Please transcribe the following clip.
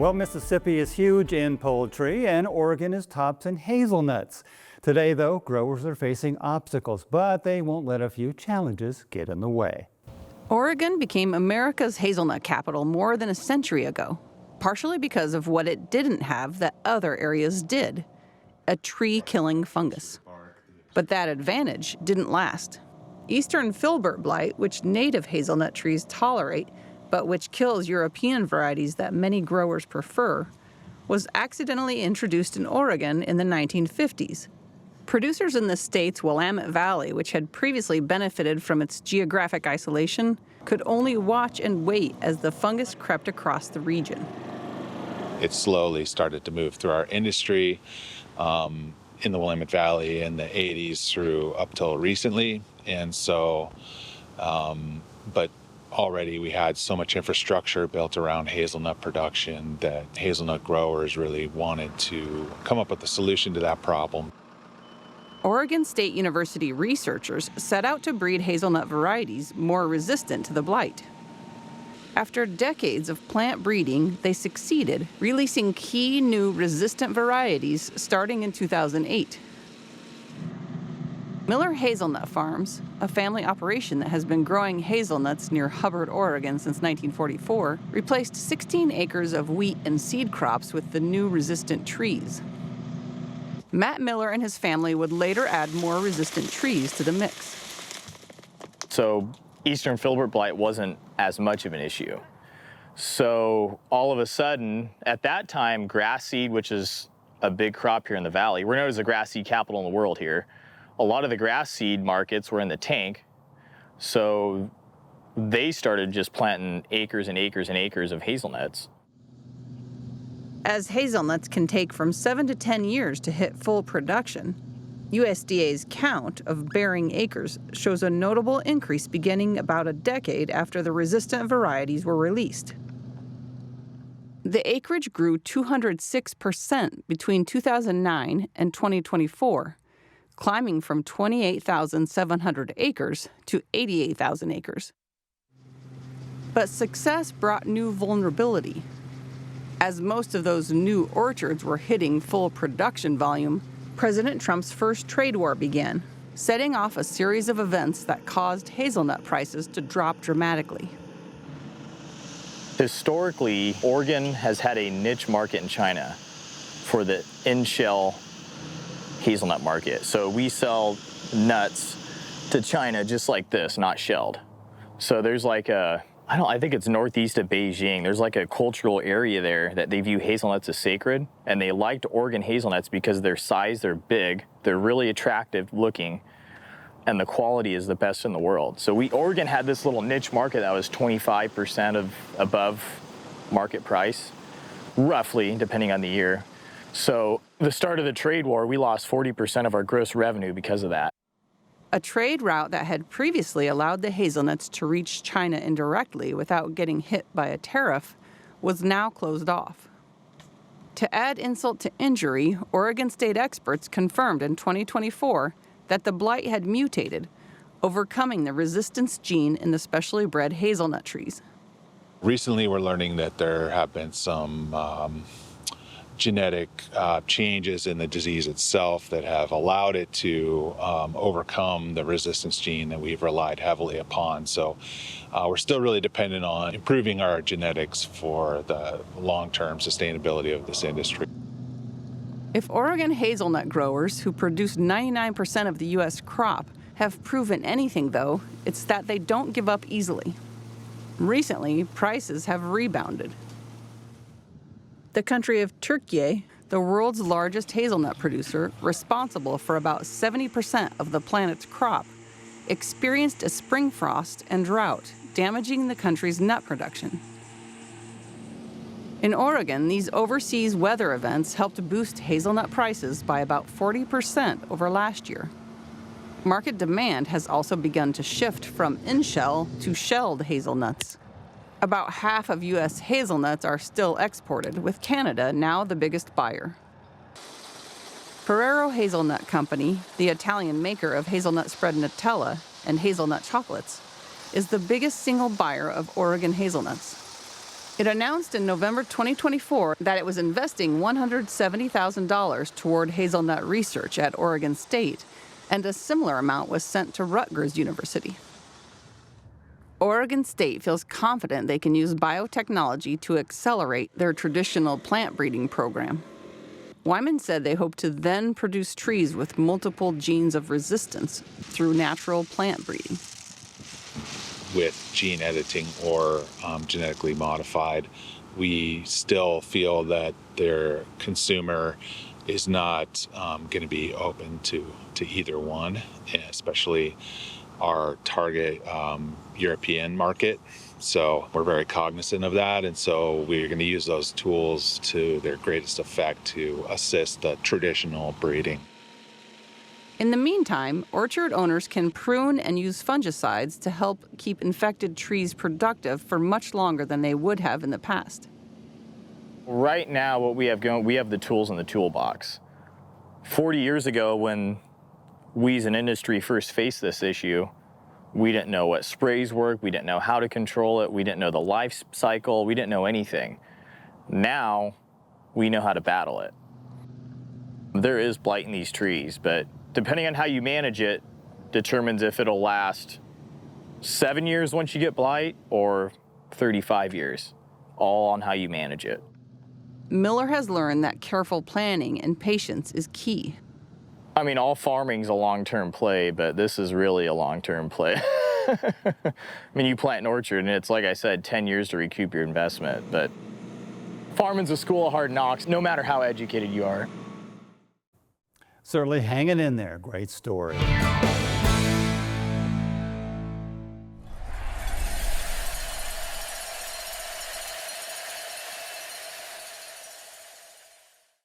Well, Mississippi is huge in poultry and Oregon is tops in hazelnuts. Today, though, growers are facing obstacles, but they won't let a few challenges get in the way. Oregon became America's hazelnut capital more than a century ago, partially because of what it didn't have that other areas did, a tree-killing fungus. But that advantage didn't last. Eastern filbert blight, which native hazelnut trees tolerate, but which kills European varieties that many growers prefer, was accidentally introduced in Oregon in the 1950s. Producers in the state's Williamette Valley, which had previously benefited from its geographic isolation, could only watch and wait as the fungus crept across the region. It slowly started to move through our industry in the Williamette Valley in the 80s through up till recently. And so, but already we had so much infrastructure built around hazelnut production that hazelnut growers really wanted to come up with a solution to that problem. Oregon State University researchers set out to breed hazelnut varieties more resistant to the blight. After decades of plant breeding, they succeeded, releasing key new resistant varieties starting in 2008. Miller Hazelnut Farms, a family operation that has been growing hazelnuts near Hubbard, Oregon since 1944, replaced 16 acres of wheat and seed crops with the new resistant trees. Matt Miller and his family would later add more resistant trees to the mix. So Eastern filbert blight wasn't as much of an issue. So all of a sudden, at that time, grass seed, which is a big crop here in the valley, we're known as the grass seed capital in the world here. A lot of the grass seed markets were in the tank, so they started just planting acres and acres and acres of hazelnuts. As hazelnuts can take from 7 to 10 years to hit full production, USDA's count of bearing acres shows a notable increase beginning about a decade after the resistant varieties were released. The acreage grew 206% between 2009 and 2024, climbing from 28,700 acres to 88,000 acres. But success brought new vulnerability. As most of those new orchards were hitting full production volume, President Trump's first trade war began, setting off a series of events that caused hazelnut prices to drop dramatically. Historically, Oregon has had a niche market in China for the in-shell hazelnut market. So we sell nuts to China just like this, not shelled. So there's like I think it's northeast of Beijing. There's like a cultural area there that they view hazelnuts as sacred, and they liked Oregon hazelnuts because of their size, they're big, they're really attractive looking, and the quality is the best in the world. So Oregon had this little niche market that was 25% of above market price, roughly, depending on the year. So the start of the trade war, we lost 40% of our gross revenue because of that. A trade route that had previously allowed the hazelnuts to reach China indirectly without getting hit by a tariff was now closed off. To add insult to injury, Oregon State experts confirmed in 2024 that the blight had mutated, overcoming the resistance gene in the specially bred hazelnut trees. Recently, we're learning that there have been some genetic changes in the disease itself that have allowed it to overcome the resistance gene that we've relied heavily upon. So we're still really dependent on improving our genetics for the long-term sustainability of this industry. If Oregon hazelnut growers, who produce 99% of the U.S. crop, have proven anything, though, it's that they don't give up easily. Recently, prices have rebounded. The country of Turkey, the world's largest hazelnut producer, responsible for about 70% of the planet's crop, experienced a spring frost and drought, damaging the country's nut production. In Oregon, these overseas weather events helped boost hazelnut prices by about 40% over last year. Market demand has also begun to shift from in-shell to shelled hazelnuts. About half of U.S. hazelnuts are still exported, with Canada now the biggest buyer. Ferrero Hazelnut Company, the Italian maker of hazelnut spread Nutella and hazelnut chocolates, is the biggest single buyer of Oregon hazelnuts. It announced in November 2024 that it was investing $170,000 toward hazelnut research at Oregon State, and a similar amount was sent to Rutgers University. Oregon State feels confident they can use biotechnology to accelerate their traditional plant breeding program. Wyman said they hope to then produce trees with multiple genes of resistance through natural plant breeding. With gene editing or genetically modified, we still feel that their consumer is not going to be open to either one, especially our target European market. So we're very cognizant of that, and so we're going to use those tools to their greatest effect to assist the traditional breeding. In the meantime, orchard owners can prune and use fungicides to help keep infected trees productive for much longer than they would have in the past. Right now, what we have going, we have the tools in the toolbox. 40 years ago, when we as an industry first faced this issue, we didn't know what sprays work, we didn't know how to control it, we didn't know the life cycle, we didn't know anything. Now, we know how to battle it. There is blight in these trees, but depending on how you manage it, determines if it'll last 7 years once you get blight or 35 years, all on how you manage it. Miller has learned that careful planning and patience is key. I mean, all farming's a long-term play, but this is really a long-term play. I mean, you plant an orchard and it's, like I said, 10 years to recoup your investment, but farming's a school of hard knocks, no matter how educated you are. Certainly hanging in there. Great story.